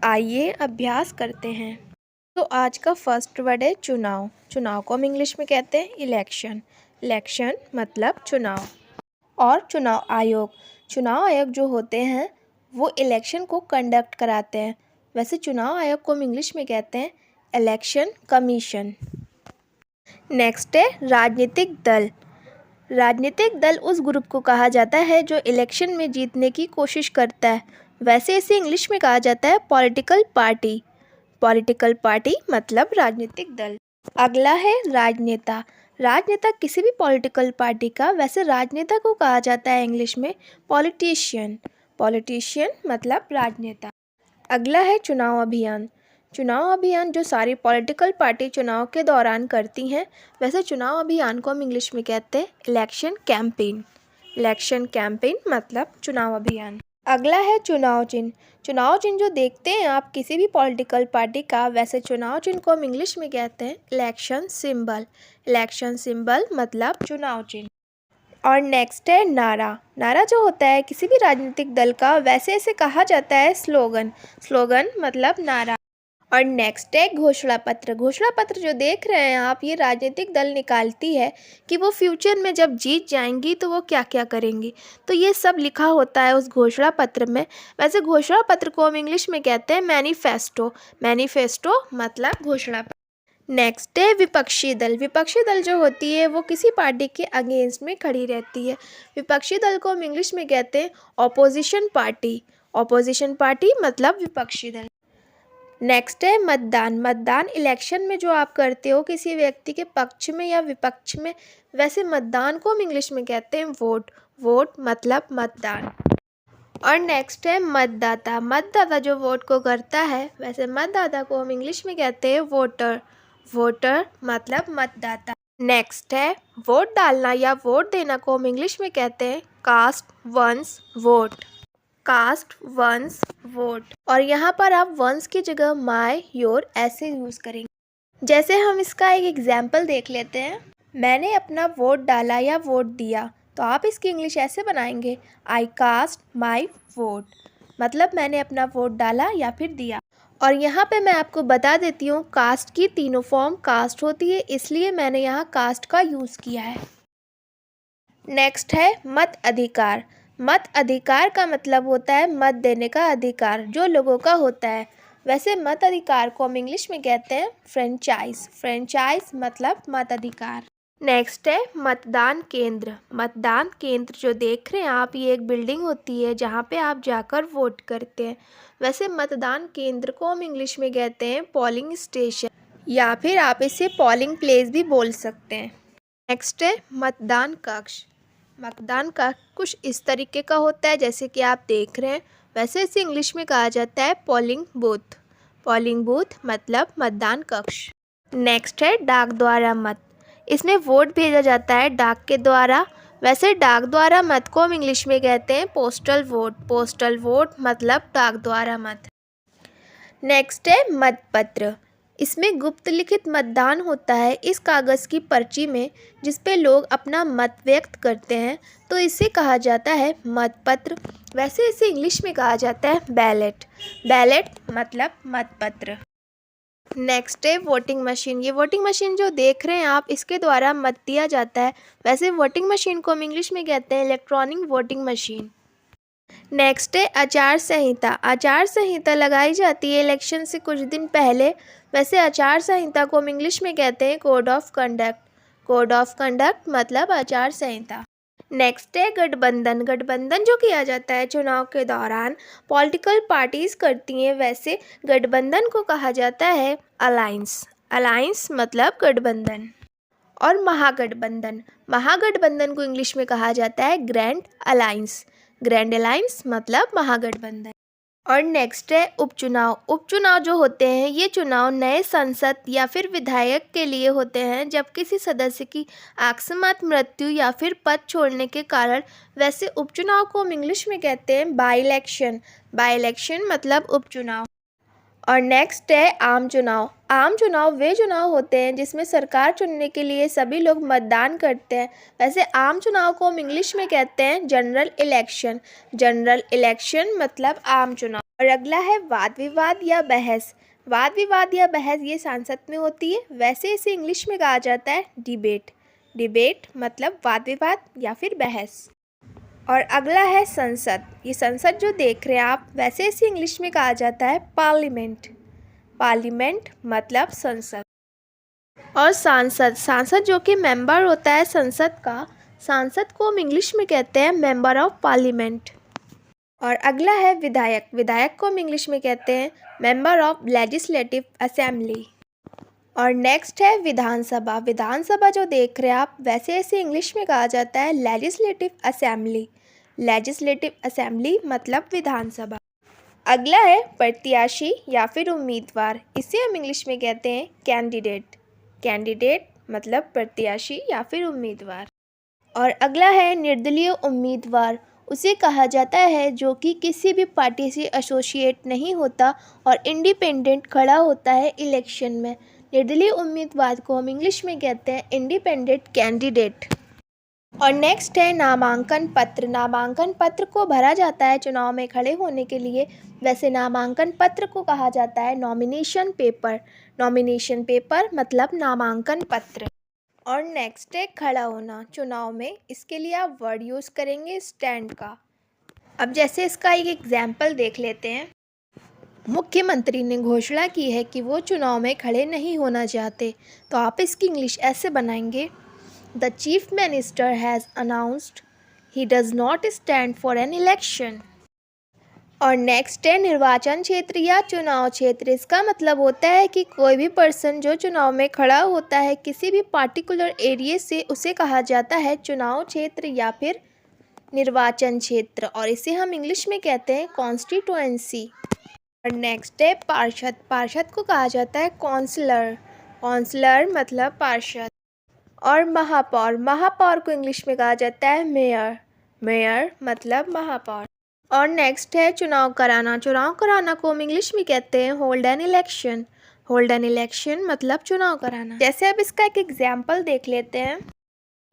आइए अभ्यास करते हैं। तो आज का फर्स्ट वर्ड है चुनाव। चुनाव को हम इंग्लिश में कहते हैं इलेक्शन। इलेक्शन मतलब चुनाव। और चुनाव आयोग जो होते हैं वो इलेक्शन को कंडक्ट कराते हैं। वैसे चुनाव आयोग को हम इंग्लिश में कहते हैं इलेक्शन कमीशन। नेक्स्ट है राजनीतिक दल। राजनीतिक दल उस ग्रुप को कहा जाता है जो इलेक्शन में जीतने की कोशिश करता है। वैसे इसे इंग्लिश में कहा जाता है पॉलिटिकल पार्टी। पॉलिटिकल पार्टी मतलब राजनीतिक दल। अगला है राजनेता। राजनेता किसी भी पॉलिटिकल पार्टी का। वैसे राजनेता को कहा जाता है इंग्लिश में पॉलिटिशियन। पॉलिटिशियन मतलब राजनेता। अगला है चुनाव अभियान। चुनाव अभियान जो सारी पॉलिटिकल पार्टी चुनाव के दौरान करती हैं। वैसे चुनाव अभियान को हम इंग्लिश में कहते हैं इलेक्शन कैंपेन। इलेक्शन कैंपेन मतलब चुनाव अभियान। अगला है चुनाव चिन्ह। चुनाव चिन्ह जो देखते हैं आप किसी भी पॉलिटिकल पार्टी का। वैसे चुनाव चिन्ह को हम इंग्लिश में कहते हैं इलेक्शन सिंबल। इलेक्शन सिंबल मतलब चुनाव चिन्ह। और नेक्स्ट है नारा। नारा जो होता है किसी भी राजनीतिक दल का। वैसे इसे कहा जाता है स्लोगन। स्लोगन मतलब नारा। और नेक्स्ट है घोषणा पत्र। घोषणा पत्र जो देख रहे हैं आप ये राजनीतिक दल निकालती है कि वो फ्यूचर में जब जीत जाएंगी तो वो क्या क्या करेंगी। तो ये सब लिखा होता है उस घोषणा पत्र में। वैसे घोषणा पत्र को हम इंग्लिश में कहते हैं मैनिफेस्टो। मैनिफेस्टो मतलब घोषणा पत्र। नेक्स्ट है विपक्षी दल। विपक्षी दल जो होती है वो किसी पार्टी के अगेंस्ट में खड़ी रहती है। विपक्षी दल को हम इंग्लिश में कहते हैं ऑपोजिशन पार्टी। ऑपोजिशन पार्टी मतलब विपक्षी दल। नेक्स्ट है मतदान। मतदान इलेक्शन में जो आप करते हो किसी व्यक्ति के पक्ष में या विपक्ष में। वैसे मतदान को हम इंग्लिश में कहते हैं वोट। वोट मतलब मतदान। और नेक्स्ट है मतदाता। मतदाता जो वोट को करता है। वैसे मतदाता को हम इंग्लिश में कहते हैं वोटर। वोटर मतलब मतदाता। नेक्स्ट है वोट डालना या वोट देना को हम इंग्लिश में कहते हैं cast one's vote. Cast one's vote. और यहाँ पर आप वंस की जगह माय योर ऐसे यूज़ करेंगे। जैसे हम इसका एक एग्जाम्पल देख लेते हैं। मैंने अपना वोट डाला या वोट दिया तो आप इसकी इंग्लिश ऐसे बनाएंगे आई कास्ट माई वोट। मतलब मैंने अपना वोट डाला या फिर दिया। और यहाँ पे मैं आपको बता देती हूँ कास्ट की तीनों फॉर्म कास्ट होती है इसलिए मैंने यहाँ कास्ट का यूज़ किया है। नेक्स्ट है मत अधिकार। मत अधिकार का मतलब होता है मत देने का अधिकार जो लोगों का होता है। वैसे मत अधिकार को हम इंग्लिश में कहते हैं फ्रेंचाइज। फ्रेंचाइज मतलब मत अधिकार। नेक्स्ट है मतदान केंद्र। मतदान केंद्र जो देख रहे हैं आप ये एक बिल्डिंग होती है जहाँ पे आप जाकर वोट करते हैं। वैसे मतदान केंद्र को हम इंग्लिश में कहते हैं पोलिंग स्टेशन या फिर आप इसे पोलिंग प्लेस भी बोल सकते हैं। नेक्स्ट है मतदान कक्ष। मतदान कक्ष कुछ इस तरीके का होता है जैसे कि आप देख रहे हैं। वैसे इसे इंग्लिश में कहा जाता है पोलिंग बूथ। पोलिंग बूथ मतलब मतदान कक्ष। नेक्स्ट है डाक द्वारा मत। इसमें वोट भेजा जाता है डाक के द्वारा। वैसे डाक द्वारा मत को हम इंग्लिश में कहते हैं पोस्टल वोट। पोस्टल वोट मतलब डाक द्वारा मत। नेक्स्ट है मतपत्र। इसमें गुप्त लिखित मतदान होता है इस कागज़ की पर्ची में जिस पे लोग अपना मत व्यक्त करते हैं तो इसे कहा जाता है मतपत्र। वैसे इसे इंग्लिश में कहा जाता है बैलेट। बैलेट मतलब मतपत्र। नेक्स्ट है वोटिंग मशीन। ये वोटिंग मशीन जो देख रहे हैं आप इसके द्वारा मत दिया जाता है। वैसे वोटिंग मशीन को हम इंग्लिश में कहते हैं इलेक्ट्रॉनिक वोटिंग मशीन। नेक्स्ट है आचार संहिता। आचार संहिता लगाई जाती है इलेक्शन से कुछ दिन पहले। वैसे आचार संहिता को हम इंग्लिश में कहते हैं code of conduct. Code of conduct मतलब आचार संहिता। नेक्स्ट है गठबंधन। गठबंधन जो किया जाता है चुनाव के दौरान पॉलिटिकल पार्टीज करती हैं। वैसे गठबंधन को कहा जाता है अलायंस। अलायंस मतलब गठबंधन। और महागठबंधन। महागठबंधन को इंग्लिश में कहा जाता है ग्रैंड अलायंस। ग्रैंड अलायंस मतलब महागठबंधन। और नेक्स्ट है उपचुनाव। उपचुनाव जो होते हैं ये चुनाव नए सांसद या फिर विधायक के लिए होते हैं जब किसी सदस्य की अकस्मात मृत्यु या फिर पद छोड़ने के कारण। वैसे उपचुनाव को हम इंग्लिश में कहते हैं बाई इलेक्शन। बाई इलेक्शन मतलब उपचुनाव। और नेक्स्ट है आम चुनाव। आम चुनाव वे चुनाव होते हैं जिसमें सरकार चुनने के लिए सभी लोग मतदान करते हैं। वैसे आम चुनाव को हम इंग्लिश में कहते हैं जनरल इलेक्शन। जनरल इलेक्शन मतलब आम चुनाव। और अगला है वाद विवाद या बहस। वाद विवाद या बहस ये संसद में होती है, वैसे इसे इंग्लिश में कहा जाता है डिबेट। डिबेट मतलब वाद विवाद या फिर बहस। और अगला है संसद। ये संसद जो देख रहे हैं आप, वैसे इसे इंग्लिश में कहा जाता है पार्लियामेंट। पार्लियामेंट मतलब संसद। और सांसद, सांसद जो कि मेंबर होता है संसद का, सांसद को हम इंग्लिश में कहते हैं मेंबर ऑफ पार्लियामेंट। और अगला है विधायक। विधायक को हम इंग्लिश में कहते हैं मेंबर ऑफ लेजिस्लेटिव असेंबली। और नेक्स्ट है विधानसभा। विधानसभा जो देख रहे हैं आप, वैसे इसे इंग्लिश में कहा जाता है लेजिस्लेटिव असेंबली। लेजिस्लेटिव असेंबली मतलब विधानसभा। अगला है प्रत्याशी या फिर उम्मीदवार। इसे हम इंग्लिश में कहते हैं कैंडिडेट। कैंडिडेट मतलब प्रत्याशी या फिर उम्मीदवार। और अगला है निर्दलीय उम्मीदवार। उसे कहा जाता है जो कि किसी भी पार्टी से एसोसिएट नहीं होता और इंडिपेंडेंट खड़ा होता है इलेक्शन में। निर्दलीय उम्मीदवार को हम इंग्लिश में कहते हैं इंडिपेंडेंट कैंडिडेट। और नेक्स्ट है नामांकन पत्र। नामांकन पत्र को भरा जाता है चुनाव में खड़े होने के लिए, वैसे नामांकन पत्र को कहा जाता है नॉमिनेशन पेपर। नॉमिनेशन पेपर मतलब नामांकन पत्र। और नेक्स्ट है खड़ा होना चुनाव में। इसके लिए आप वर्ड यूज़ करेंगे स्टैंड का। अब जैसे इसका एक एग्जाम्पल देख लेते हैं। मुख्यमंत्री ने घोषणा की है कि वो चुनाव में खड़े नहीं होना चाहते, तो आप इसकी इंग्लिश ऐसे बनाएंगे, the chief minister has announced he does not stand for an election. और नेक्स्ट है निर्वाचन क्षेत्र या चुनाव क्षेत्र। इसका मतलब होता है कि कोई भी पर्सन जो चुनाव में खड़ा होता है किसी भी पार्टिकुलर एरिया से, उसे कहा जाता है चुनाव क्षेत्र या फिर निर्वाचन क्षेत्र। और इसे हम इंग्लिश में कहते हैं कॉन्स्टिट्यूएंसी। और नेक्स्ट है पार्षद। पार्षद को कहा जाता है काउंसलर। काउंसलर मतलब पार्षद। और महापौर। महापौर को इंग्लिश में कहा जाता है मेयर। मेयर मतलब महापौर। और नेक्स्ट है चुनाव कराना। चुनाव कराना को हम इंग्लिश में कहते हैं hold an election. Hold an election मतलब चुनाव कराना। जैसे अब इसका एक एग्जाम्पल देख लेते हैं।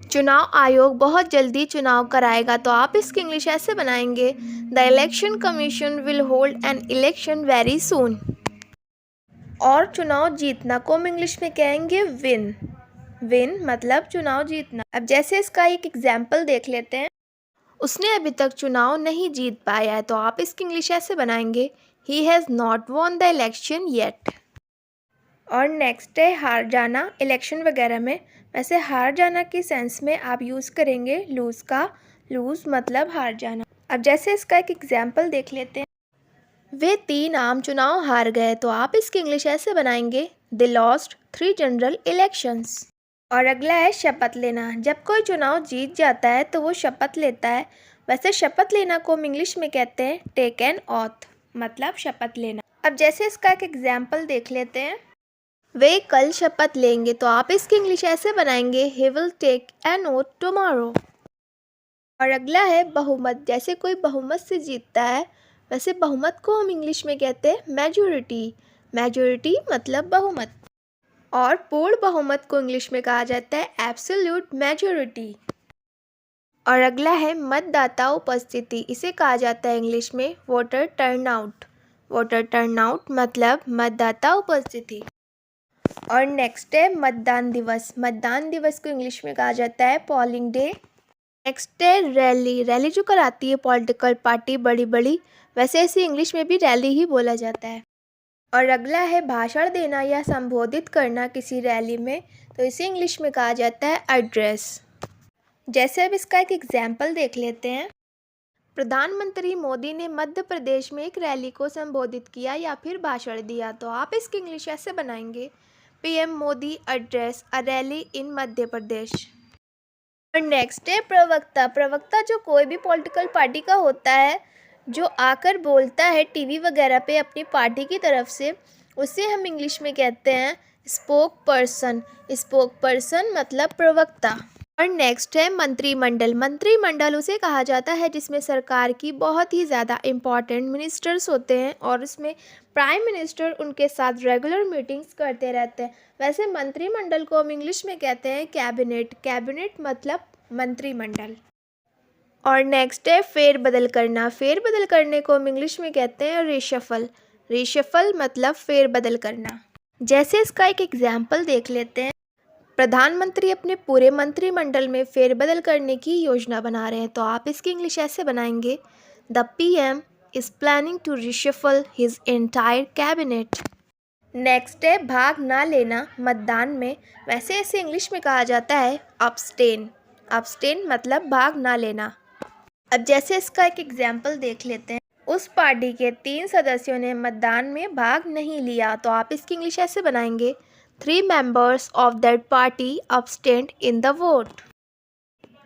चुनाव आयोग बहुत जल्दी चुनाव कराएगा, तो आप इसकी इंग्लिश ऐसे बनाएंगे, the election commission will hold an election very soon. और चुनाव जीतना को हम इंग्लिश में कहेंगे विन। विन मतलब चुनाव जीतना। अब जैसे इसका एक एग्जाम्पल देख लेते हैं। उसने अभी तक चुनाव नहीं जीत पाया है, तो आप इसकी इंग्लिश ऐसे बनाएंगे, he has not won the election yet. और नेक्स्ट है हार जाना इलेक्शन वगैरह में। वैसे हार जाना के सेंस में आप यूज़ करेंगे लूज़ का। लूज़ मतलब हार जाना। अब जैसे इसका एक एग्जाम्पल देख लेते हैं। वे 3 आम चुनाव हार गए, तो आप इसकी इंग्लिश ऐसे बनाएंगे, दे लॉस्ट 3 जनरल इलेक्शंस। और अगला है शपथ लेना। जब कोई चुनाव जीत जाता है तो वो शपथ लेता है। वैसे शपथ लेना को हम इंग्लिश में कहते हैं टेक एन ऑथ मतलब शपथ लेना। अब जैसे इसका एक एग्जाम्पल देख लेते हैं। वे कल शपथ लेंगे, तो आप इसकी इंग्लिश ऐसे बनाएंगे, he will take an oath tomorrow. और अगला है बहुमत। जैसे कोई बहुमत से जीतता है, वैसे बहुमत को हम इंग्लिश में कहते हैं मेजॉरिटी। मेजॉरिटी मतलब बहुमत। और पूर्ण बहुमत को इंग्लिश में कहा जाता है एब्सोल्यूट मेजॉरिटी। और अगला है मतदाता उपस्थिति। इसे कहा जाता है इंग्लिश में वोटर टर्नआउट। वोटर टर्नआउट मतलब मतदाता उपस्थिति। और नेक्स्ट है मतदान दिवस। मतदान दिवस को इंग्लिश में कहा जाता है पोलिंग डे। नेक्स्ट है रैली। रैली जो कराती है पॉलिटिकल पार्टी बड़ी बड़ी, वैसे इसे इंग्लिश में भी रैली ही बोला जाता है। और अगला है भाषण देना या संबोधित करना किसी रैली में, तो इसे इंग्लिश में कहा जाता है एड्रेस। जैसे अब इसका एक एग्जाम्पल देख लेते हैं। प्रधानमंत्री मोदी ने मध्य प्रदेश में एक रैली को संबोधित किया या फिर भाषण दिया, तो आप इसकी इंग्लिश ऐसे बनाएंगे, PM Modi address a rally in Madhya Pradesh. और नेक्स्ट है प्रवक्ता। प्रवक्ता जो कोई भी पॉलिटिकल पार्टी का होता है, जो आकर बोलता है टीवी वगैरह पे अपनी पार्टी की तरफ से, उसे हम इंग्लिश में कहते हैं स्पोक पर्सन। स्पोक पर्सन मतलब प्रवक्ता। और नेक्स्ट है मंत्रिमंडल। मंत्रिमंडल उसे कहा जाता है जिसमें सरकार की बहुत ही ज़्यादा इम्पॉर्टेंट मिनिस्टर्स होते हैं और उसमें प्राइम मिनिस्टर उनके साथ रेगुलर मीटिंग्स करते रहते हैं। वैसे मंत्रिमंडल को हम इंग्लिश में कहते हैं कैबिनेट। कैबिनेट मतलब मंत्रिमंडल। और नेक्स्ट है फेर बदल करना। फेर बदल करने को हम इंग्लिश में कहते हैं रीशफल। रीशफल मतलब फेर बदल करना। जैसे इसका एक एग्जाम्पल देख लेते हैं। प्रधानमंत्री अपने पूरे मंत्रिमंडल में फेरबदल करने की योजना बना रहे हैं, तो आप इसकी इंग्लिश ऐसे बनाएंगे, the PM is planning to reshuffle his entire cabinet. Next है भाग ना लेना मतदान में। वैसे इसे इंग्लिश में कहा जाता है अब्सटेन। अब्सटेन मतलब भाग ना लेना। अब जैसे इसका एक एग्जाम्पल देख लेते हैं। उस पार्टी के 3 सदस्यों ने मतदान में भाग नहीं लिया, तो आप इसकी इंग्लिश ऐसे बनाएंगे, 3 members of that party abstained in the vote।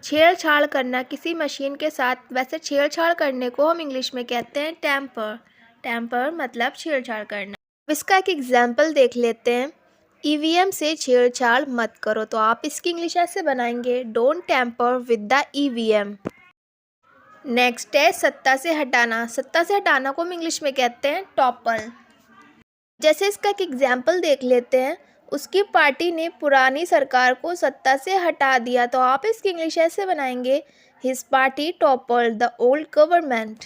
छेड़छाड़ करना किसी मशीन के साथ। वैसे छेड़छाड़ करने को हम इंग्लिश में कहते हैं टैम्पर। टैम्पर मतलब छेड़छाड़ करना। इसका एक एग्जाम्पल देख लेते हैं। ईवीएम से छेड़छाड़ मत करो, तो आप इसकी इंग्लिश ऐसे बनाएंगे, don't tamper with the EVM. Next है सत्ता से हटाना। सत्ता से हटाना को हम इंग्लिश में कहते हैं टॉपल। जैसे इसका एक एग्जाम्पल देख लेते हैं। उसकी पार्टी ने पुरानी सरकार को सत्ता से हटा दिया, तो आप इसकी इंग्लिश ऐसे बनाएंगे, his party toppled the old government.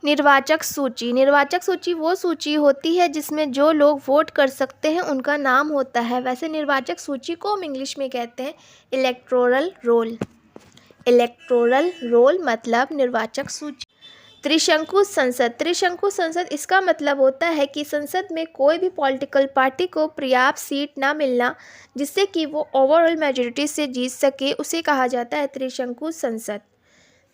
निर्वाचक सूची। निर्वाचक सूची वो सूची होती है जिसमें जो लोग वोट कर सकते हैं उनका नाम होता है। वैसे निर्वाचक सूची को हम इंग्लिश में कहते हैं इलेक्टोरल रोल। इलेक्टोरल रोल मतलब निर्वाचक सूची। त्रिशंकु संसद। त्रिशंकु संसद इसका मतलब होता है कि संसद में कोई भी पॉलिटिकल पार्टी को पर्याप्त सीट ना मिलना जिससे कि वो ओवरऑल मेजॉरिटी से जीत सके, उसे कहा जाता है त्रिशंकु संसद।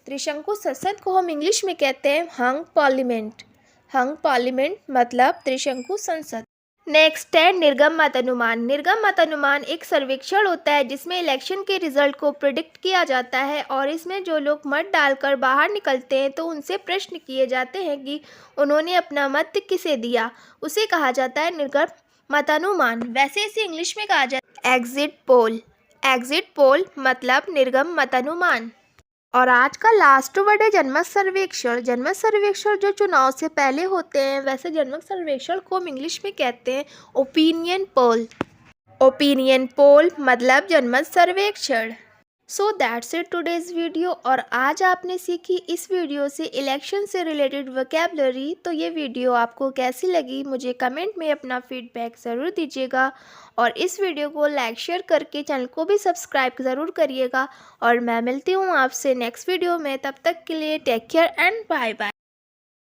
त्रिशंकु संसद को हम इंग्लिश में कहते हैं हंग पार्लियामेंट। हंग पार्लियामेंट मतलब त्रिशंकु संसद। नेक्स्ट है निर्गम मतानुमान। निर्गम मतानुमान एक सर्वेक्षण होता है जिसमें इलेक्शन के रिजल्ट को प्रिडिक्ट किया जाता है और इसमें जो लोग मत डालकर बाहर निकलते हैं तो उनसे प्रश्न किए जाते हैं कि उन्होंने अपना मत किसे दिया, उसे कहा जाता है निर्गम मतानुमान। वैसे इसे इंग्लिश में कहा जाता है एग्जिट पोल। एग्जिट पोल मतलब निर्गम मतानुमान। और आज का लास्ट वर्ड है जनमत सर्वेक्षण। जनमत सर्वेक्षण जो चुनाव से पहले होते हैं, वैसे जनमत सर्वेक्षण को हम इंग्लिश में कहते हैं ओपिनियन पोल। ओपिनियन पोल मतलब जनमत सर्वेक्षण। So that's it today's video. और आज आपने सीखी इस वीडियो से इलेक्शन से रिलेटेड वोकैबुलरी। तो ये वीडियो आपको कैसी लगी मुझे कमेंट में अपना फीडबैक ज़रूर दीजिएगा और इस वीडियो को लाइक शेयर करके चैनल को भी सब्सक्राइब ज़रूर करिएगा। और मैं मिलती हूँ आपसे नेक्स्ट वीडियो में। तब तक के लिए take care and bye bye.